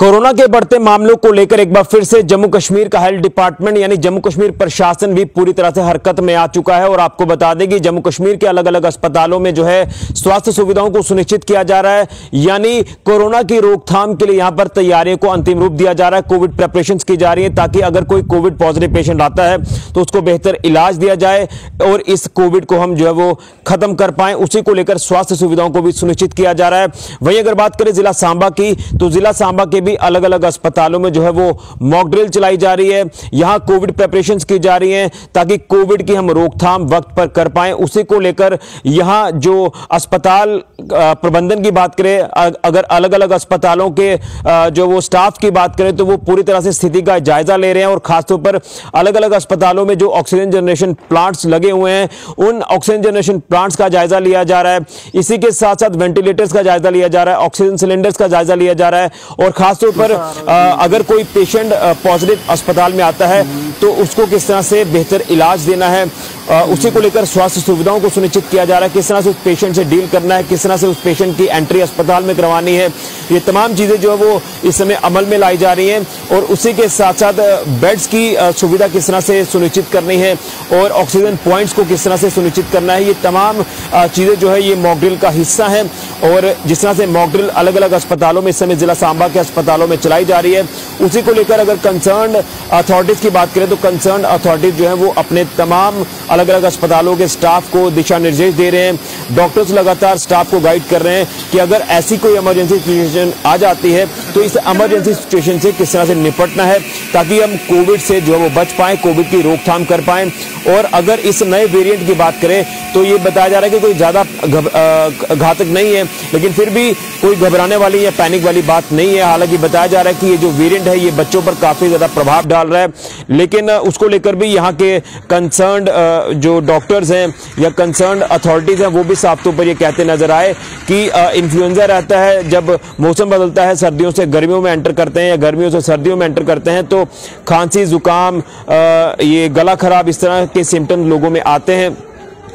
Corona के बढ़ते मामलों को लेकर एक बार फिर से जम्मू कश्मीर का हेल्थ डिपार्टमेंट यानी जम्मू कश्मीर प्रशासन भी पूरी तरह से हरकत में आ चुका है। और आपको बता दें कि जम्मू कश्मीर के अलग अलग अस्पतालों में जो है स्वास्थ्य सुविधाओं को सुनिश्चित किया जा रहा है, यानी कोरोना की रोकथाम के लिए यहां पर तैयारियों को अंतिम रूप दिया जा रहा है। कोविड प्रिपरेशंस की जा रही है ताकि अगर कोई कोविड पॉजिटिव पेशेंट आता है तो उसको बेहतर इलाज दिया जाए और इस कोविड को हम जो है वो खत्म कर पाए, उसी को लेकर स्वास्थ्य सुविधाओं को भी सुनिश्चित किया जा रहा है। वहीं अगर बात करें जिला सांबा की, तो जिला सांबा के भी अलग अलग अस्पतालों में जो है वो मॉक ड्रिल चलाई जा रही है। यहां कोविड प्रिपरेशंस की जा रही हैं ताकि कोविड की हम रोकथाम वक्त पर कर पाएं, उसी को लेकर यहां जो अस्पताल प्रबंधन की बात करें, अगर अलग अलग अस्पतालों के जो वो स्टाफ की बात करें तो वो पूरी तरह से स्थिति का जायजा ले रहे हैं। और खासतौर पर अलग अलग अस्पतालों में जो ऑक्सीजन जनरेशन प्लांट्स लगे हुए हैं उन ऑक्सीजन जनरेशन प्लांट्स का जायजा लिया जा रहा है। इसी के साथ साथ वेंटिलेटर्स का जायजा लिया जा रहा है, ऑक्सीजन सिलेंडर्स का जायजा लिया जा रहा है। और खासतौर पर अगर कोई पेशेंट पॉजिटिव अस्पताल में आता है तो उसको किस तरह से बेहतर इलाज देना है, उसी को लेकर स्वास्थ्य सुविधाओं को सुनिश्चित किया जा रहा है। किस तरह से उस पेशेंट से डील करना है, किस तरह से उस पेशेंट की एंट्री अस्पताल में करवानी है, ये तमाम चीजें जो है वो इस समय अमल में लाई जा रही हैं। और उसी के साथ साथ बेड्स की सुविधा किस तरह से सुनिश्चित करनी है और ऑक्सीजन पॉइंट्स को किस तरह से सुनिश्चित करना है, ये तमाम चीजें जो है ये मॉक ड्रिल का हिस्सा है। और जिस तरह से मॉक ड्रिल अलग अलग अस्पतालों में इस समय जिला सांबा के अस्पतालों में चलाई जा रही है, उसी को लेकर अगर कंसर्न अथॉरिटीज की बात करें तो कंसर्न अथॉरिटीज जो है वो अपने तमाम अलग अलग अस्पतालों के स्टाफ को दिशा निर्देश दे रहे हैं। डॉक्टर्स लगातार स्टाफ को गाइड कर रहे हैं कि अगर ऐसी कोई इमरजेंसी सिचुएशन आ जाती है तो इस इमरजेंसी सिचुएशन से किस तरह से निपटना है ताकि हम कोविड से जो है वो बच पाएं, कोविड की रोकथाम कर पाएं। और अगर इस नए वेरिएंट की बात करें तो ये बताया जा रहा है कि कोई ज्यादा घातक नहीं है, लेकिन फिर भी कोई घबराने वाली या पैनिक वाली बात नहीं है। हालांकि बताया जा रहा है कि ये जो वेरिएंट है ये बच्चों पर काफी ज्यादा प्रभाव डाल रहा है, लेकिन उसको लेकर भी यहाँ के कंसर्न्ड जो डॉक्टर्स हैं या कंसर्न्ड अथॉरिटीज हैं वो भी साफ तौर पर ये कहते नजर आए कि इन्फ्लुएंजा रहता है, जब मौसम बदलता है, सर्दियों से गर्मियों में एंटर करते हैं या गर्मियों से सर्दियों में एंटर करते हैं तो खांसी, जुकाम, ये गला खराब, इस तरह के सिम्टम्स लोगों में आते हैं।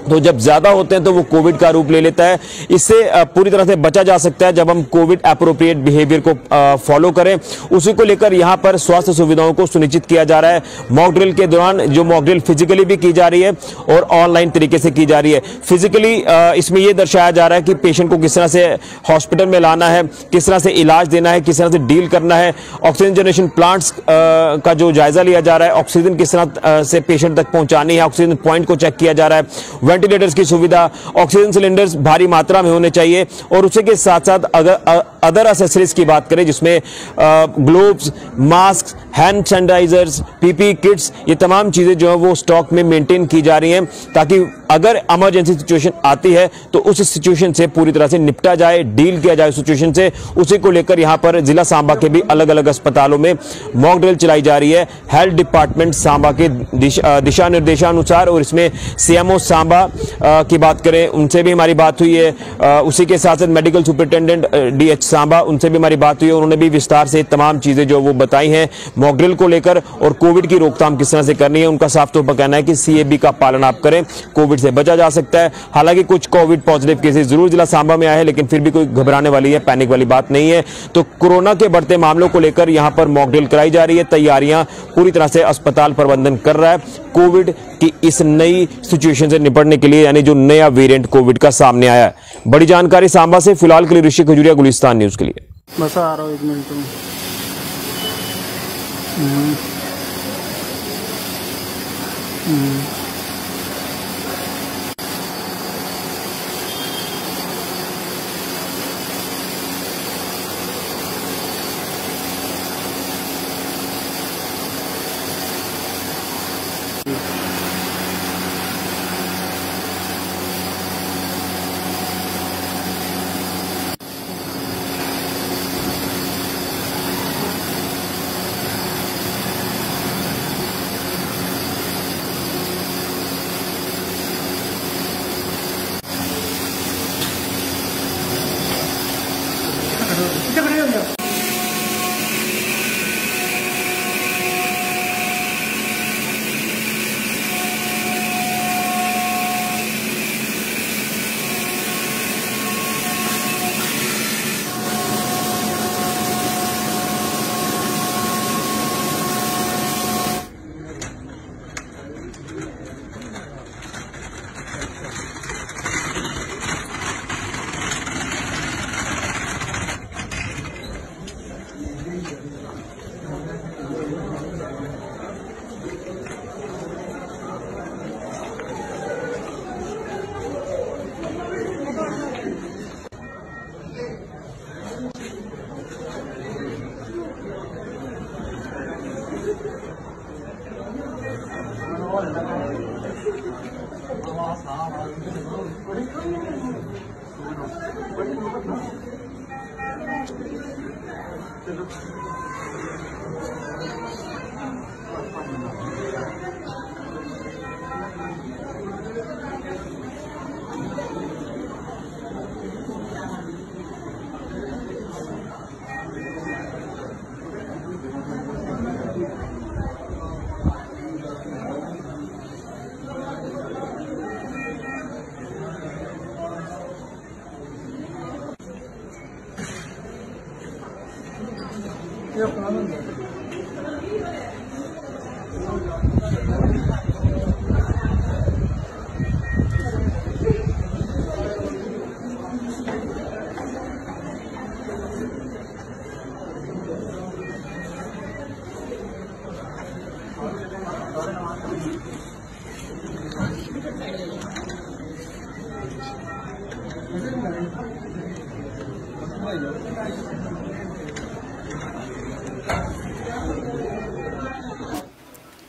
तो जब ज्यादा होते हैं तो वो कोविड का रूप ले लेता है। इससे पूरी तरह से बचा जा सकता है जब हम कोविड एप्रोप्रिएट बिहेवियर को फॉलो करें। उसी को लेकर यहां पर स्वास्थ्य सुविधाओं को सुनिश्चित किया जा रहा है। मॉक ड्रिल के दौरान जो मॉक ड्रिल फिजिकली भी की जा रही है और ऑनलाइन तरीके से की जा रही है। फिजिकली इसमें यह दर्शाया जा रहा है कि पेशेंट को किस तरह से हॉस्पिटल में लाना है, किस तरह से इलाज देना है, किस तरह से डील करना है। ऑक्सीजन जनरेशन प्लांट्स का जो जायजा लिया जा रहा है, ऑक्सीजन किस तरह से पेशेंट तक पहुंचानी है, ऑक्सीजन पॉइंट को चेक किया जा रहा है। वेंटिलेटर्स की सुविधा, ऑक्सीजन सिलेंडर्स भारी मात्रा में होने चाहिए। और उसी के साथ साथ अगर अदर एक्सेसरीज की बात करें जिसमें gloves, mask, hand sanitisers, PP kits, ये तमाम चीजें जो है वो स्टॉक में मेंटेन की जा रही हैं ताकि अगर इमरजेंसी सिचुएशन आती है तो उस सिचुएशन से पूरी तरह से निपटा जाए, डील किया जाए सिचुएशन से। उसी को लेकर यहां पर जिला सांबा के भी अलग अलग अस्पतालों में मॉक ड्रिल चलाई जा रही है हेल्थ डिपार्टमेंट सांबा के दिशा निर्देशानुसार। और इसमें सीएमओ सांबा की बात करें उनसे भी हमारी बात हुई है, उसी के साथ साथ मेडिकल सुपरिटेंडेंट डीएच सांबा उनसे भी हमारी बात हुई है। उन्होंने भी विस्तार से तमाम चीजें जो वो बताई हैं मॉक ड्रिल को लेकर और कोविड की रोकथाम किस तरह से करनी है। उनका साफ तौर पर कहना है कि सीएबी का पालन आप करें, कोविड से बचा जा सकता है। हालांकि कुछ कोविड पॉजिटिव केसेस जरूर जिला सांबा में आए हैं, लेकिन फिर भी कोई घबराने वाली या पैनिक वाली बात नहीं है। तो कोरोना के बढ़ते मामलों को लेकर यहां पर मॉक ड्रिल कराई जा रही है। तैयारियां पूरी तरह से अस्पताल प्रबंधन कर रहा है कोविड की इस नई सिचुएशन से निपटने के लिए, यानी जो नया वेरिएंट कोविड का सामने आया है। बड़ी जानकारी सांबा से फिलहाल के लिए ऋषि खजूरिया, गुलिस्तान न्यूज के लिए। बस आ रहा हूँ 1 मिनट में।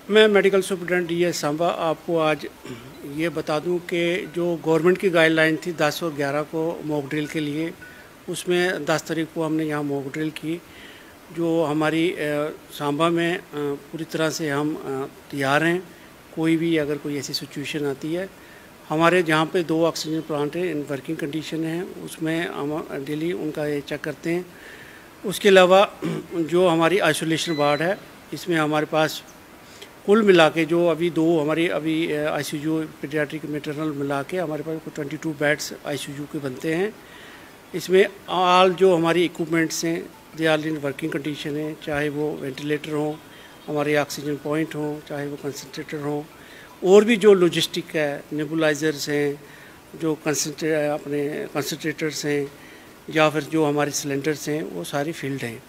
मैं medical superintendent D S Samba आपको आज ये बता दूं कि जो गवर्नमेंट की गाइडलाइन थी 10 और 11 को मॉक ड्रिल के लिए, उसमें 10 तारीख को हमने यहाँ मॉक ड्रिल की। जो हमारी सांबा में पूरी तरह से हम तैयार हैं। कोई भी अगर कोई ऐसी सिचुएशन आती है, हमारे जहाँ पे 2 ऑक्सीजन प्लांट हैं, इन वर्किंग कंडीशन है, उसमें हम डेली उनका ये चेक करते हैं। उसके अलावा जो हमारी आइसोलेशन वार्ड है, इसमें हमारे पास कुल मिला के जो अभी 2 हमारी अभी आईसीयू पीडियाट्रिक मैटरनल मिला के हमारे पास 22 बेड्स आईसीयू के बनते हैं। इसमें ऑल जो हमारी इक्विपमेंट्स हैं they are in working condition है, चाहे वो वेंटिलेटर हो, हमारे ऑक्सीजन पॉइंट हो, चाहे वो कंसनट्रेटर हो, और भी जो लॉजिस्टिक है, नेबुलाइजर्स हैं, जो अपने कंसनट्रेटर्स हैं, या फिर जो हमारे सिलेंडर्स हैं, वो सारी फील्ड हैं।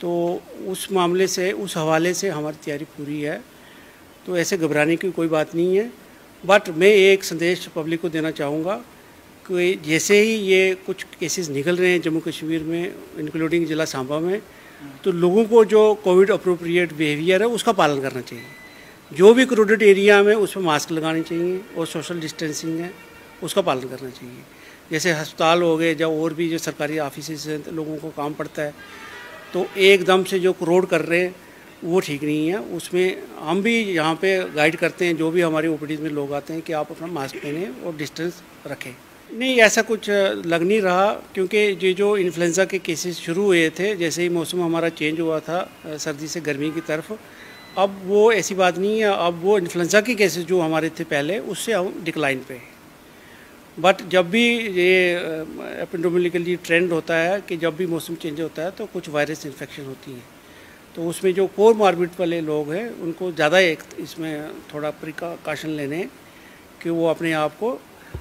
तो उस मामले से, उस हवाले से हमारी तैयारी पूरी है। तो ऐसे घबराने की कोई बात नहीं है। बट मैं एक संदेश पब्लिक को देना चाहूँगा कि जैसे ही ये कुछ केसेस निकल रहे हैं जम्मू कश्मीर में, इंक्लूडिंग ज़िला सांबा में, तो लोगों को जो कोविड अप्रोप्रिएट बिहेवियर है उसका पालन करना चाहिए। जो भी क्राउडेड एरिया में उसमें मास्क लगाने चाहिए, और सोशल डिस्टेंसिंग है उसका पालन करना चाहिए। जैसे अस्पताल हो गए, जब और भी जो सरकारी ऑफिस हैं, लोगों को काम पड़ता है, तो एकदम से जो क्राउड कर रहे हैं वो ठीक नहीं है। उसमें हम भी यहाँ पे गाइड करते हैं, जो भी हमारी ओपीडी में लोग आते हैं, कि आप अपना मास्क पहने और डिस्टेंस रखें। नहीं, ऐसा कुछ लग नहीं रहा, क्योंकि ये जो इन्फ्लुएंजा के केसेस शुरू हुए थे, जैसे ही मौसम हमारा चेंज हुआ था सर्दी से गर्मी की तरफ, अब वो ऐसी बात नहीं है। अब वो इन्फ्लुएंजा के केसेस जो हमारे थे पहले, उससे हम डिक्लाइन पे हैं। बट जब भी ये एपिडेमिकली ट्रेंड होता है कि जब भी मौसम चेंज होता है तो कुछ वायरस इन्फेक्शन होती है, तो उसमें जो कोमॉर्बिड वाले लोग हैं उनको ज़्यादा इसमें थोड़ा प्रिकॉशन लेने कि वो अपने आप को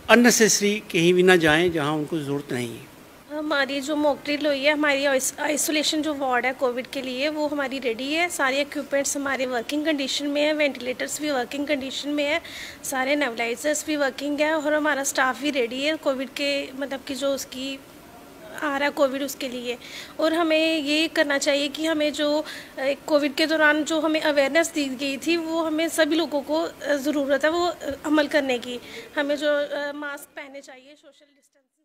अननेसेसरी कहीं भी ना जाएं जहां उनको ज़रूरत नहीं है। हमारी जो मॉक ड्रिल हुई है, हमारी आइसोलेशन जो वार्ड है कोविड के लिए, वो हमारी रेडी है। सारे इक्विपमेंट्स हमारे वर्किंग कंडीशन में है, वेंटिलेटर्स भी वर्किंग कंडीशन में है, सारे नेबुलाइजर्स भी वर्किंग है, और हमारा स्टाफ भी रेडी है कोविड के मतलब कि जो उसकी आ रहा है कोविड उसके लिए। और हमें ये करना चाहिए कि हमें जो कोविड के दौरान जो हमें अवेयरनेस दी गई थी, वो हमें सभी लोगों को ज़रूरत है वो अमल करने की। हमें जो मास्क पहनने चाहिए, सोशल डिस्टेंस